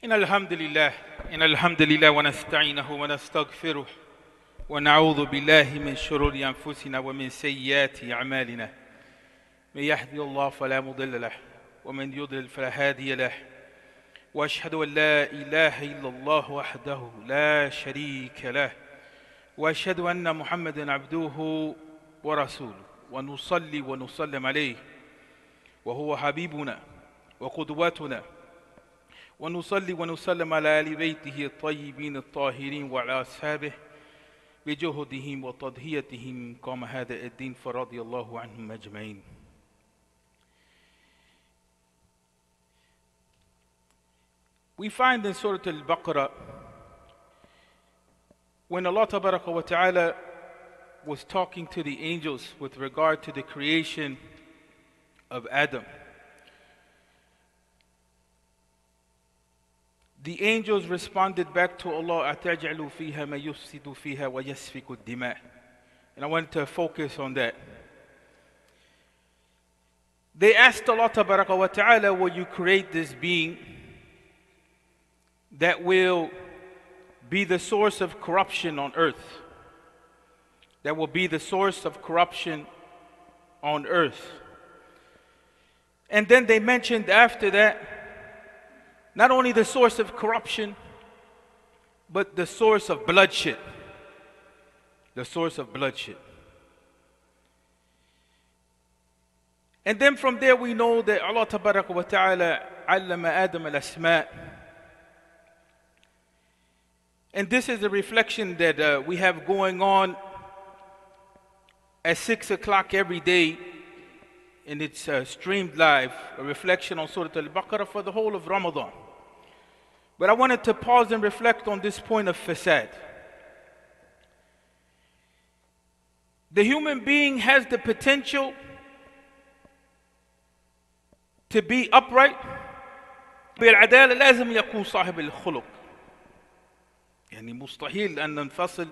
إن الحمد لله ونستعينه ونستغفره ونعوذ بالله من شرور أنفسنا ومن سيئات أعمالنا من يهدي الله فلا مضل له ومن يضلل فلا هادي له وأشهد أن لا إله إلا الله وحده لا شريك له وأشهد أن محمدا عبده ورسوله ونصلي ونسلم عليه وهو حبيبنا وقدوتنا ونصلي ونسلم على آل بيته الطيبين الطاهرين وعلى أصحابه بجهدهم وتضحيتهم قام هذا الدين فرضي الله عنهم أجمعين. We find in Surah Al-Baqarah when Allah Tabaraka wa Ta'ala was talking to the angels with regard to the creation of Adam. The angels responded back to Allah, أَتَجْعَلُ فِيهَا مَا يُفْسِدُ فِيهَا وَيَسْفِكُ الدِّمَاءِ. And I want to focus on that. They asked Allah Tabaraka wa Ta'ala, will you create this being that will be the source of corruption on earth? That will be the source of corruption on earth. And then they mentioned after that, not only the source of corruption, but the source of bloodshed. The source of bloodshed. And then from there we know that Allah Tabaraka wa Ta'ala allama Adam al-asma'. And this is a reflection that we have going on at 6 o'clock every day. And it's streamed live, a reflection on Surah Al-Baqarah for the whole of Ramadan. But I wanted to pause and reflect on this point of fasad. The human being has the potential to be upright. بالعدالة لازم يكون صاحب الخلق. يعني مستحيل أن ننفصل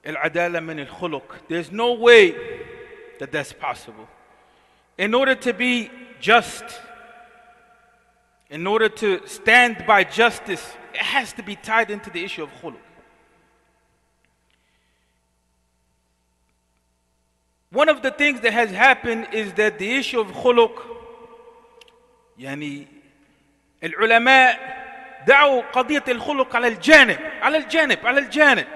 العدالة من الخلق. There's no way that that's possible. In order to be just, in order to stand by justice, it has to be tied into the issue of khuluq. One of the things that has happened is that the issue of khuluq, يعني العلماء دعوا قضية الخلق على الجانب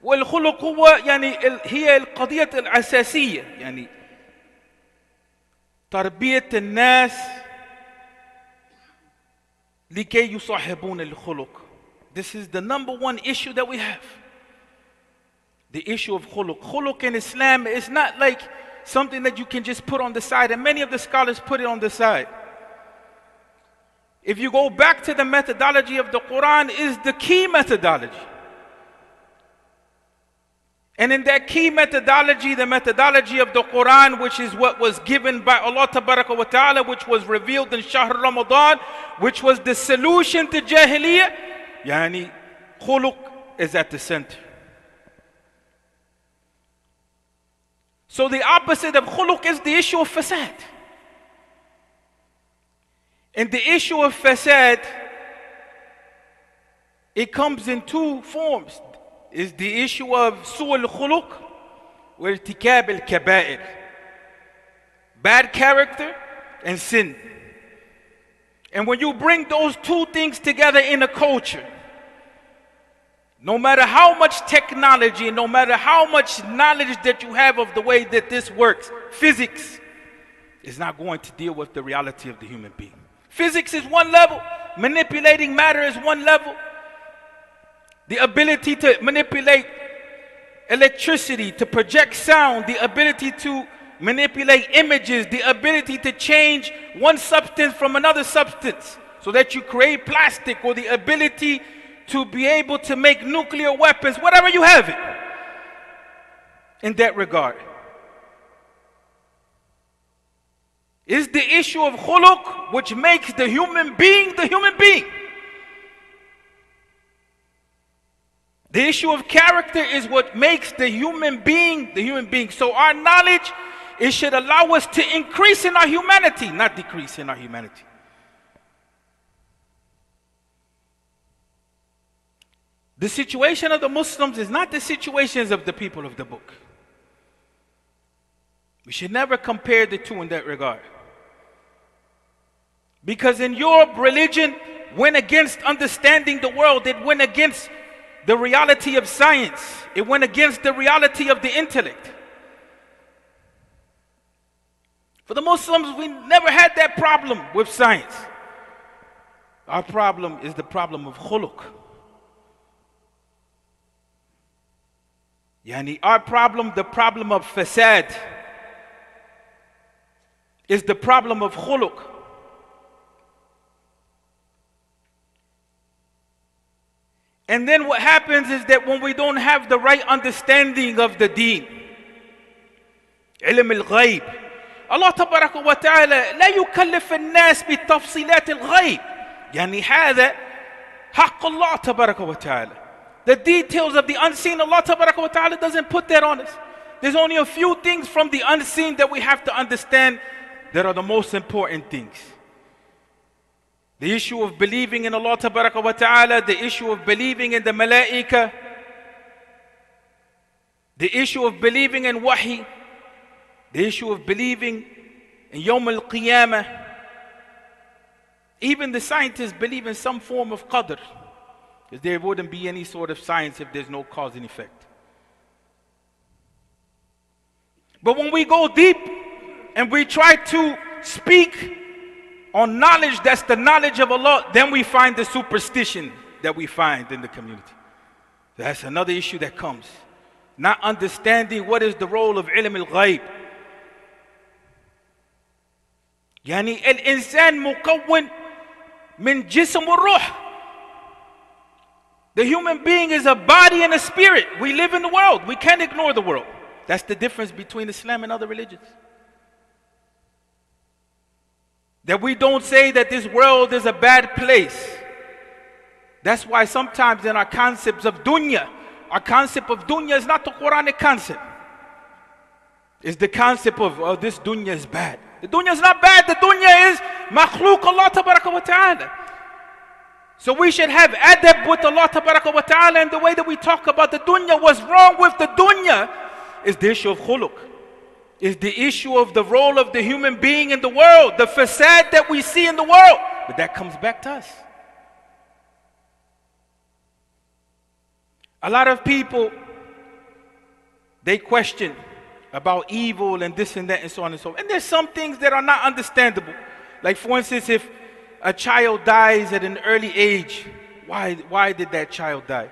والخلق هو يعني هي القضية الأساسية يعني تربية الناس لكي يصاحبون الخلق. This is the number one issue that we have. The issue of khuluq. Khuluq in Islam is not like something that you can just put on the side, and many of the scholars put it on the side. If you go back to the methodology of the Quran, is the key methodology. And in that key methodology, the methodology of the Quran, which is what was given by Allah Tabaraka wa Ta'ala, which was revealed in Shahr Ramadan, which was the solution to Jahiliyyah, yani khuluq is at the center. So the opposite of khuluq is the issue of fasad. And the issue of fasad, it comes in two forms. Is the issue of سوء الخلق وارتكاب الكبائر, bad character and sin. And when you bring those two things together in a culture, no matter how much technology, no matter how much knowledge that you have of the way that this works, physics is not going to deal with the reality of the human being. Physics is one level, manipulating matter is one level. The ability to manipulate electricity, to project sound, the ability to manipulate images, the ability to change one substance from another substance so that you create plastic, or the ability to be able to make nuclear weapons, whatever you have it in that regard. Is the issue of khuluq which makes the human being the human being. The issue of character is what makes the human being the human being. So our knowledge, it should allow us to increase in our humanity, not decrease in our humanity. The situation of the Muslims is not the situations of the people of the book. We should never compare the two in that regard. Because in Europe, religion went against understanding the world. It went against the reality of science. It went against the reality of the intellect. For the Muslims, we never had that problem with science. Our problem is the problem of khuluq. Our problem, the problem of fasad, is the problem of khuluq. And then what happens is that when we don't have the right understanding of the deen, ilm al-ghayb, Allah tabaraka wa ta'ala لا يكلف الناس بتفصيلات الغيب. هذا حق الله تبارك وتعالى. The details of the unseen, Allah tabaraka wa ta'ala doesn't put that on us. There's only a few things from the unseen that we have to understand that are the most important things. The issue of believing in Allah tabaraka wa ta'ala, the issue of believing in the malaika, the issue of believing in wahi, the issue of believing in Yawm al-Qiyamah. Even the scientists believe in some form of qadr, because there wouldn't be any sort of science if there's no cause and effect. But when we go deep and we try to speak on knowledge that's the knowledge of Allah, then we find the superstition that we find in the community. That's another issue that comes. Not understanding what is the role of ilm al-ghayb. الإنسان مكون من جسم والروح. The human being is a body and a spirit. We live in the world. We can't ignore the world. That's the difference between Islam and other religions. That we don't say that this world is a bad place. That's why sometimes in our concepts of dunya, our concept of dunya is not the Quranic concept. It's the concept of, oh, this dunya is bad. The dunya is not bad. The dunya is makhluk Allah tabaraka wa ta'ala. So we should have adab with Allah tabaraka wa ta'ala, and the way that we talk about the dunya. What's wrong with the dunya is the issue of khuluq. Is the issue of the role of the human being in the world, the facade that we see in the world. But that comes back to us. A lot of people, they question about evil and this and that and so on and so on. And there's some things that are not understandable. Like for instance, if a child dies at an early age, why did that child die?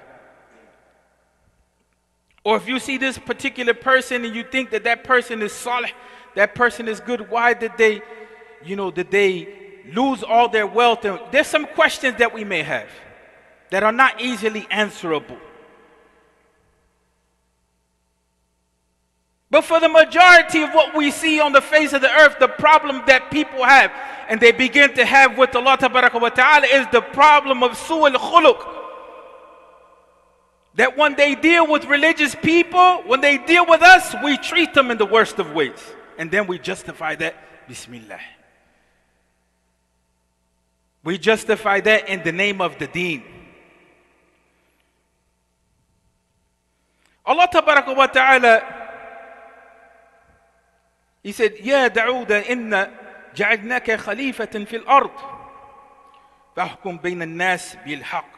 Or if you see this particular person and you think that that person is salih, that person is good, why did they lose all their wealth? And there's some questions that we may have that are not easily answerable. But for the majority of what we see on the face of the earth, the problem that people have, and they begin to have with Allah tabaraka wa ta'ala, is the problem of su' al-khuluq. That when they deal with religious people, when they deal with us, we treat them in the worst of ways. And then we justify that, Bismillah. We justify that in the name of the Deen. Allah tabaraka wa ta'ala, He said, يا داود إن جعلناك خليفة في الأرض فاحكم بين الناس بالحق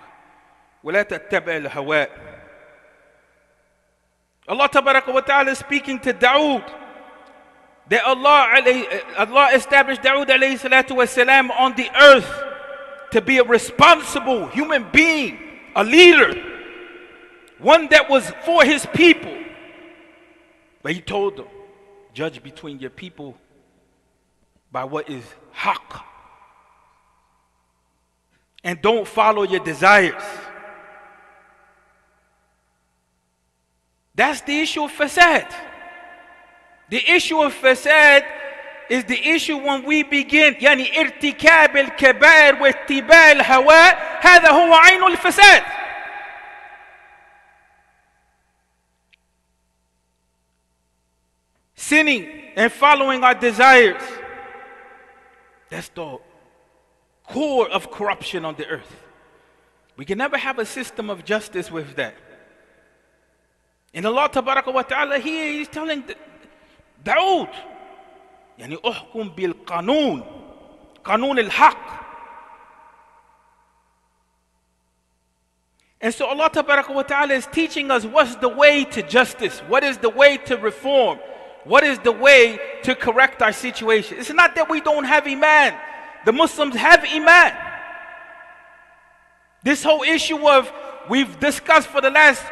ولا تتبع الهواء. Allah tabaraka wa ta'ala is speaking to Dawood, that Allah established Dawood alayhi salatu wasalam on the earth to be a responsible human being, a leader, one that was for his people. But he told them, judge between your people by what is haqq, and don't follow your desires. That's the issue of fasad. The issue of fasad is the issue when we begin ارتكاب الكبائر واتباع الهواء. هذا هو عين الفساد. Sinning and following our desires. That's the core of corruption on the earth. We can never have a system of justice with that. And Allah Tabaraka wa Ta'ala here, He's telling Dawood, يعني أحكم بالقانون, قانون الحق. And so Allah Tabaraka wa Ta'ala is teaching us what's the way to justice, what is the way to reform, what is the way to correct our situation. It's not that we don't have Iman. The Muslims have Iman. This whole issue of, we've discussed for the last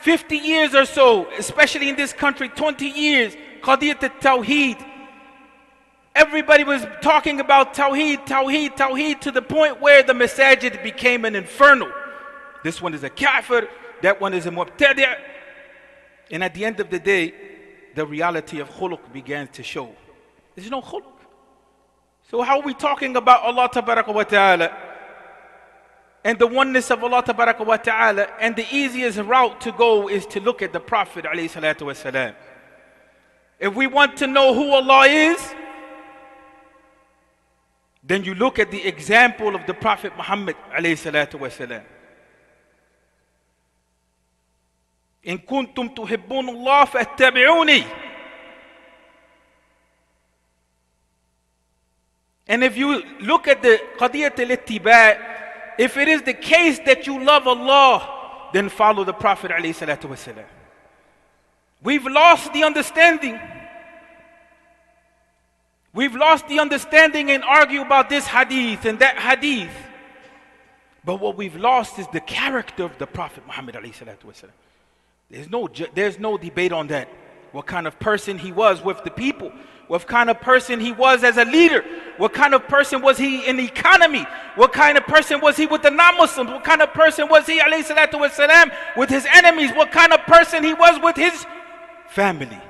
50 years or so, especially in this country, 20 years, Qadiyat al-Tawheed. Everybody was talking about Tawheed, Tawheed, Tawheed, to the point where the masajid became an inferno. This one is a kafir, that one is a mubtadi'. And at the end of the day, the reality of khuluq began to show. There's no khuluq. So how are we talking about Allah Tabaraka wa Ta'ala and the oneness of Allah Tabaraka wa Ta'ala? And the easiest route to go is to look at the Prophet alayhi salatu wasalam. If we want to know who Allah is, then you look at the example of the Prophet Muhammad alayhi salatu wasalam. إن كنتم تحبون الله فاتبعوني. And if you look at the qadiyat al-ittiba', if it is the case that you love Allah, then follow the Prophet alayhi salatu wasalam. We've lost the understanding. We've lost the understanding and argue about this hadith and that hadith. But what we've lost is the character of the Prophet Muhammad alayhi salatu wasalam. There's no debate on that. What kind of person he was with the people, what kind of person he was as a leader, what kind of person was he in the economy, what kind of person was he with the non-Muslims, what kind of person was he alayhi salatu wasalam with his enemies, what kind of person he was with his family.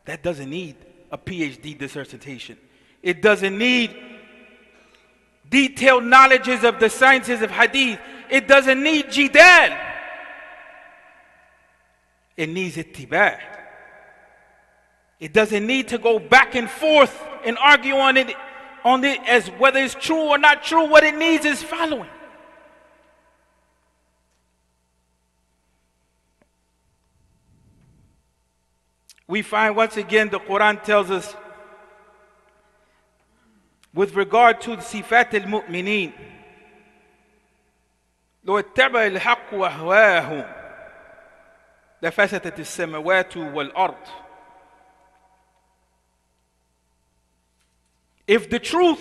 That doesn't need a PhD dissertation. It doesn't need detailed knowledges of the sciences of hadith. It doesn't need jidal. It needs ittiba'. It doesn't need to go back and forth and argue on it as whether it's true or not true. What it needs is following. We find once again the Quran tells us with regard to sifat al-mu'mineen, لو اتبع الحق وهواهم لفسدت السماوات والأرض. If the truth,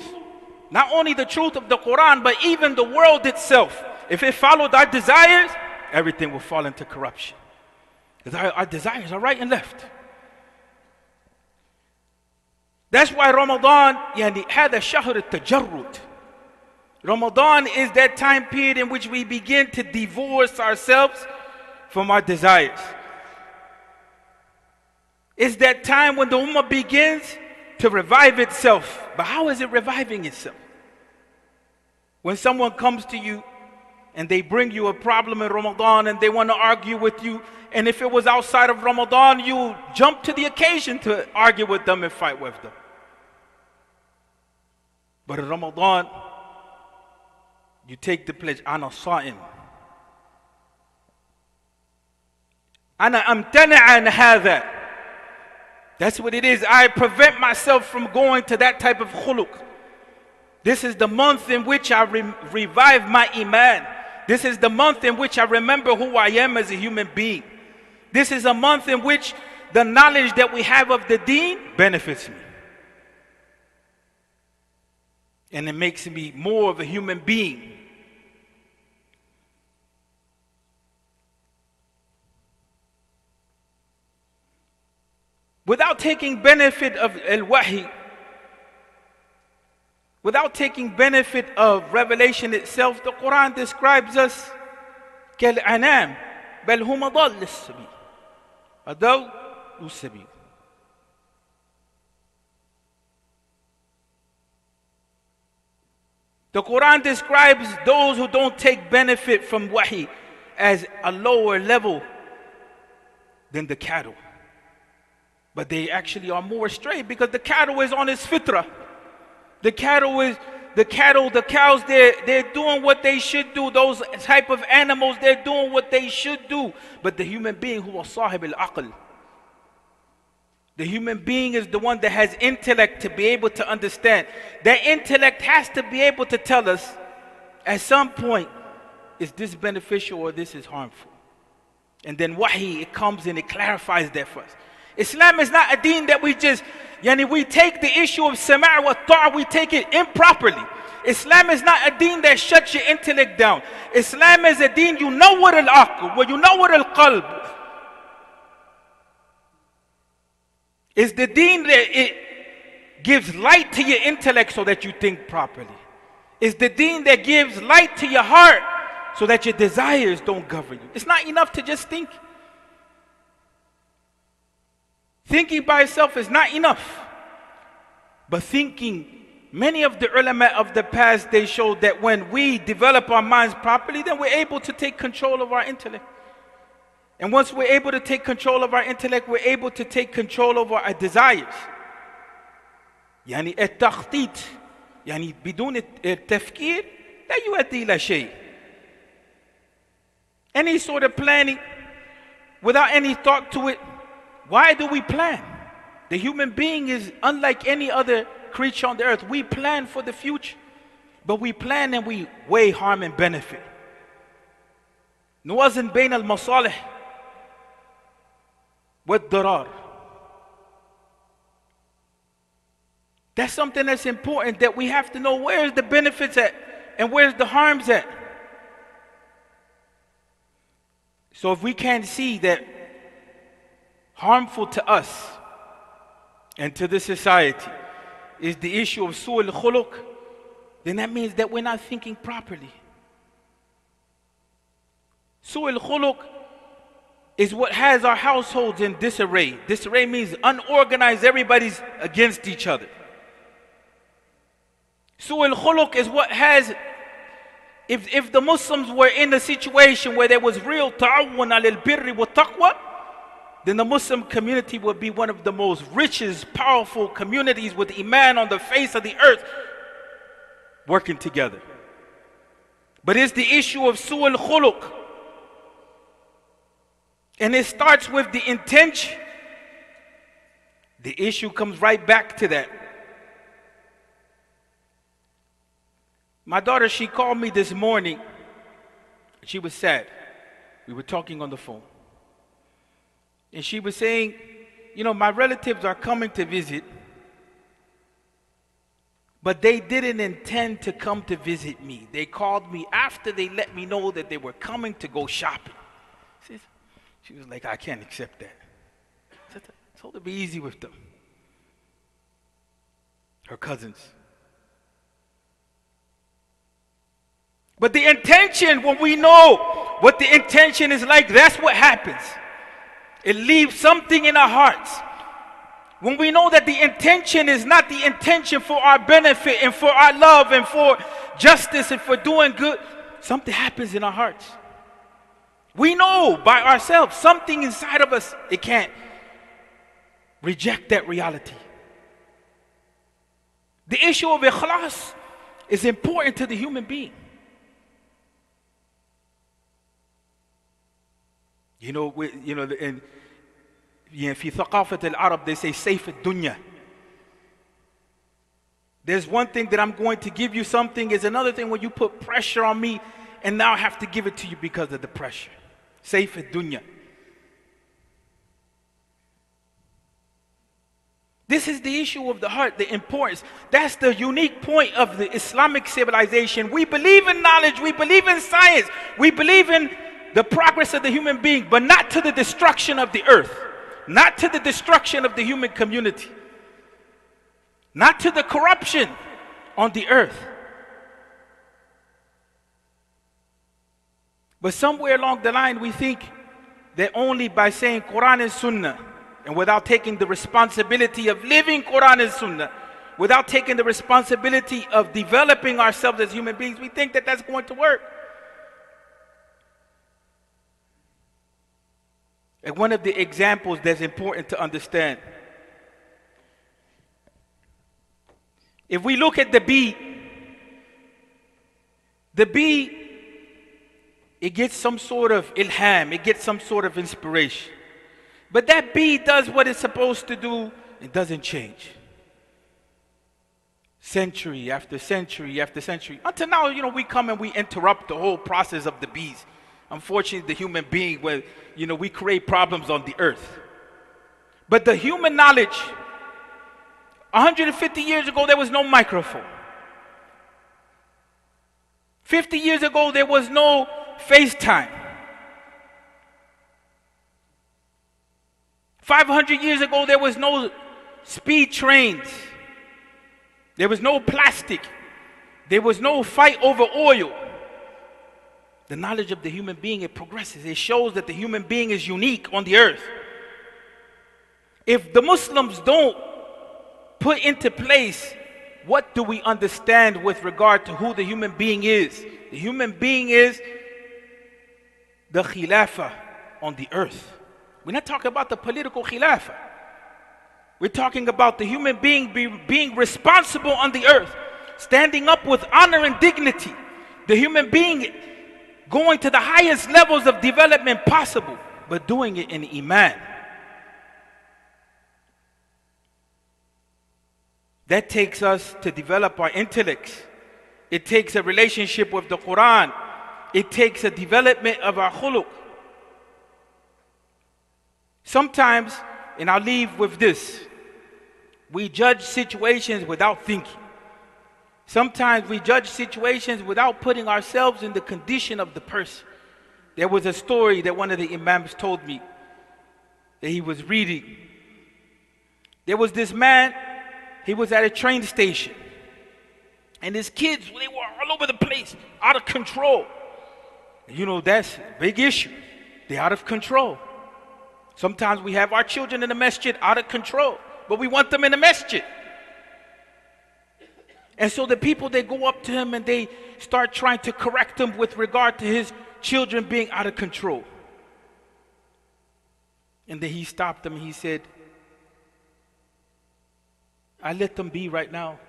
not only the truth of the Quran, but even the world itself, if it followed our desires, everything will fall into corruption. Because our desires are right and left. That's why Ramadan, يعني هذا شهر التجرد. Ramadan is that time period in which we begin to divorce ourselves from our desires. It's that time when the ummah begins to revive itself. But how is it reviving itself? When someone comes to you and they bring you a problem in Ramadan and they want to argue with you, and if it was outside of Ramadan, you jump to the occasion to argue with them and fight with them. But in Ramadan, you take the pledge, Ana Sa'im. Ana amtana an hadha. That's what it is. I prevent myself from going to that type of khuluq. This is the month in which I revive my iman. This is the month in which I remember who I am as a human being. This is a month in which the knowledge that we have of the Deen benefits me. And it makes me more of a human being. Without taking benefit of al-wahi, without taking benefit of revelation itself, the Quran describes us كالأنام بل هم أضل السبيل أضل السبيل. The Quran describes those who don't take benefit from wahi as a lower level than the cattle. But they actually are more astray because the cattle is on its fitrah. The cattle is the cattle, the cows, they're doing what they should do. Those type of animals, they're doing what they should do. But the human being who was sahib al-aql, the human being is the one that has intellect to be able to understand. That intellect has to be able to tell us at some point, is this beneficial or this is harmful? And then wahi, it comes and it clarifies that for us. Islam is not a deen that we just, we take the issue of sama' wa ta'a, we take it improperly. Islam is not a deen that shuts your intellect down. Islam is a deen, you know what al-aql, you know what al-qalb. It's the deen that it gives light to your intellect so that you think properly. It's the deen that gives light to your heart so that your desires don't govern you. It's not enough to just think. Thinking by itself is not enough. But thinking, many of the ulama of the past, they showed that when we develop our minds properly, then we're able to take control of our intellect. And once we're able to take control of our intellect, we're able to take control over our desires. يعني التخطيط يعني بدون التفكير لا يؤدي إلى شيء. Any sort of planning without any thought to it. Why do we plan? The human being is unlike any other creature on the earth. We plan for the future, but we plan and we weigh harm and benefit. نوازن بين المصالح والضرار. That's something that's important, that we have to know where's the benefits at and where's the harms at. So if we can't see that harmful to us and to the society is the issue of su'ul khuluq, then that means that we're not thinking properly. Su'ul khuluq is what has our households in disarray. Disarray means unorganized, everybody's against each other. Su'ul khuluq is what has, if the Muslims were in a situation where there was real ta'awun alal birri wa taqwa, then the Muslim community would be one of the most richest, powerful communities with iman on the face of the earth, working together. But it's the issue of su'ul khuluq. And it starts with the intention. The issue comes right back to that. My daughter, she called me this morning. She was sad. We were talking on the phone. And she was saying, my relatives are coming to visit, but they didn't intend to come to visit me. They called me after they let me know that they were coming to go shopping. She was like, I can't accept that. I told her to be easy with them. Her cousins. But the intention, when we know what the intention is like, that's what happens. It leaves something in our hearts. When we know that the intention is not the intention for our benefit and for our love and for justice and for doing good, something happens in our hearts. We know by ourselves, something inside of us, it can't reject that reality. The issue of ikhlas is important to the human being. In في ثقافة العرب, they say سيف الدنيا. There's one thing that I'm going to give you something, is another thing when you put pressure on me and now I have to give it to you because of the pressure. سيف الدنيا. This is the issue of the heart, the importance. That's the unique point of the Islamic civilization. We believe in knowledge, we believe in science, we believe in the progress of the human being, but not to the destruction of the earth, not to the destruction of the human community, not to the corruption on the earth. But somewhere along the line we think that only by saying Quran and Sunnah, and without taking the responsibility of living Quran and Sunnah, without taking the responsibility of developing ourselves as human beings, we think that that's going to work. And one of the examples that's important to understand, if we look at the bee, The bee, it gets some sort of ilham, it gets some sort of inspiration. But that bee does what it's supposed to do, it doesn't change. Century after century after century. Until now, we come and we interrupt the whole process of the bees. Unfortunately, the human being, where, we create problems on the earth. But the human knowledge, 150 years ago, there was no microphone. 50 years ago, there was no FaceTime. 500 years ago, there was no speed trains. There was no plastic. There was no fight over oil. The knowledge of the human being, it progresses. It shows that the human being is unique on the earth. If the Muslims don't put into place, what do we understand with regard to who the human being is? The human being is the khilafah on the earth. We're not talking about the political khilafah. We're talking about the human being being responsible on the earth, standing up with honor and dignity. The human being going to the highest levels of development possible, but doing it in iman. That takes us to develop our intellects. It takes a relationship with the Quran. It takes a development of our khuluq. Sometimes, and I'll leave with this, we judge situations without thinking. Sometimes we judge situations without putting ourselves in the condition of the person. There was a story that one of the imams told me that he was reading. There was this man, he was at a train station. And his kids, they were all over the place, out of control. That's a big issue. They're out of control. Sometimes we have our children in the masjid out of control, but we want them in the masjid. And so the people, they go up to him and they start trying to correct him with regard to his children being out of control. And then he stopped them and he said, I let them be right now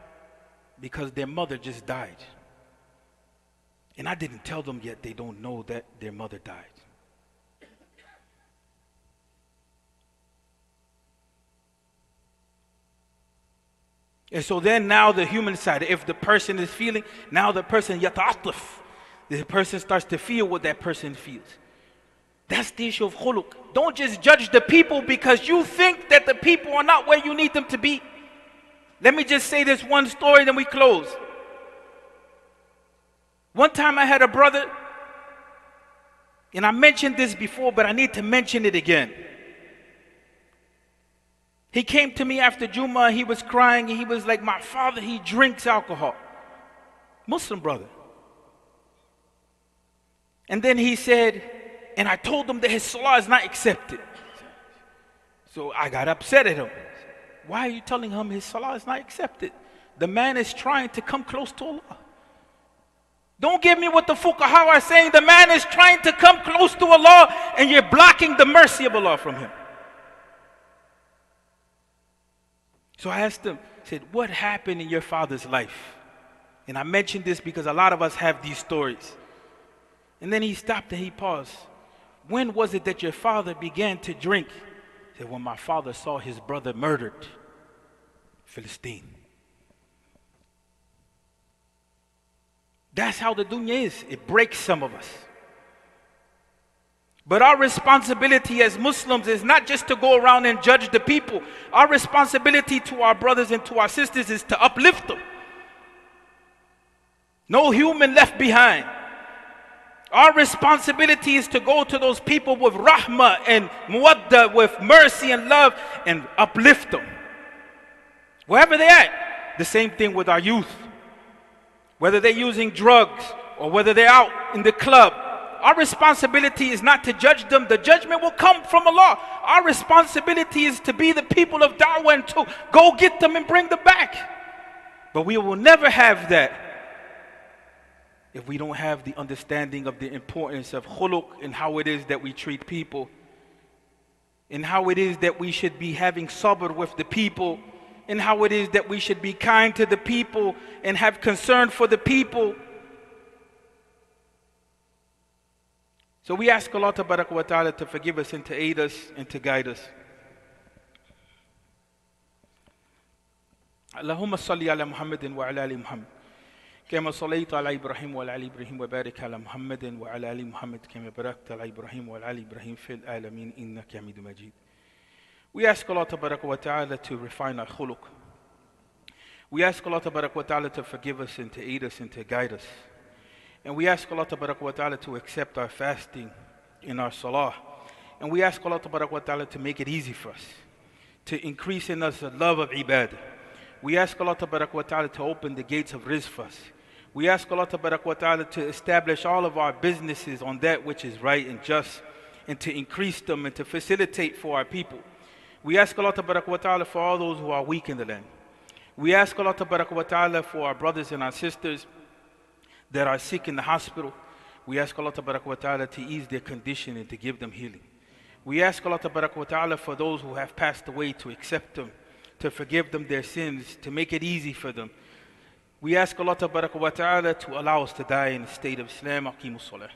because their mother just died. And I didn't tell them yet they don't know that their mother died. And so then now the human side, if the person is feeling, now the person yata'atif, the person starts to feel what that person feels. That's the issue of khuluq. Don't just judge the people because you think that the people are not where you need them to be. Let me just say this one story, then we close. One time I had a brother, and I mentioned this before, but I need to mention it again. He came to me after Jummah, he was crying, and he was like, my father, he drinks alcohol. Muslim brother. And then he said, and I told him that his salah is not accepted. So I got upset at him. Why are you telling him his salah is not accepted? The man is trying to come close to Allah. Don't give me what the fuqaha are saying. The man is trying to come close to Allah and you're blocking the mercy of Allah from him. So I asked him, I said, what happened in your father's life? And I mentioned this because a lot of us have these stories. And then he stopped and he paused. When was it that your father began to drink? He said, when my father saw his brother murdered, Philistine. That's how the dunya is. It breaks some of us. But our responsibility as Muslims is not just to go around and judge the people. Our responsibility to our brothers and to our sisters is to uplift them. No human left behind. Our responsibility is to go to those people with rahmah and muwadda, with mercy and love, and uplift them. Wherever they're at. The same thing with our youth. Whether they're using drugs or whether they're out in the club. Our responsibility is not to judge them. The judgment will come from Allah. Our responsibility is to be the people of da'wah and to go get them and bring them back. But we will never have that if we don't have the understanding of the importance of khuluq and how it is that we treat people, and how it is that we should be having sabr with the people, and how it is that we should be kind to the people and have concern for the people. So we ask Allah wa ta'ala to forgive us and to aid us and to guide us. اللهم صل على محمد وعلى آل محمد كما صليت على إبراهيم وعلى آل إبراهيم وبارك على محمد وعلى آل محمد كما باركت على إبراهيم وعلى آل إبراهيم في العالمين إنك حميد مجيد. We ask Allah wa ta'ala to refine our khuluq. We ask Allah wa ta'ala to forgive us and to aid us and to guide us. And we ask Allah wa ta'ala to accept our fasting in our salah. And we ask Allah wa ta'ala to make it easy for us, to increase in us the love of ibadah. We ask Allah wa ta'ala to open the gates of rizq for us. We ask Allah wa ta'ala to establish all of our businesses on that which is right and just, and to increase them and to facilitate for our people. We ask Allah wa ta'ala for all those who are weak in the land. We ask Allah wa ta'ala for our brothers and our sisters that are sick in the hospital. We ask Allah wa ta'ala to ease their condition and to give them healing. We ask Allah wa ta'ala for those who have passed away to accept them, to forgive them their sins, to make it easy for them. We ask Allah wa ta'ala to allow us to die in the state of Islam. Aqimus salah.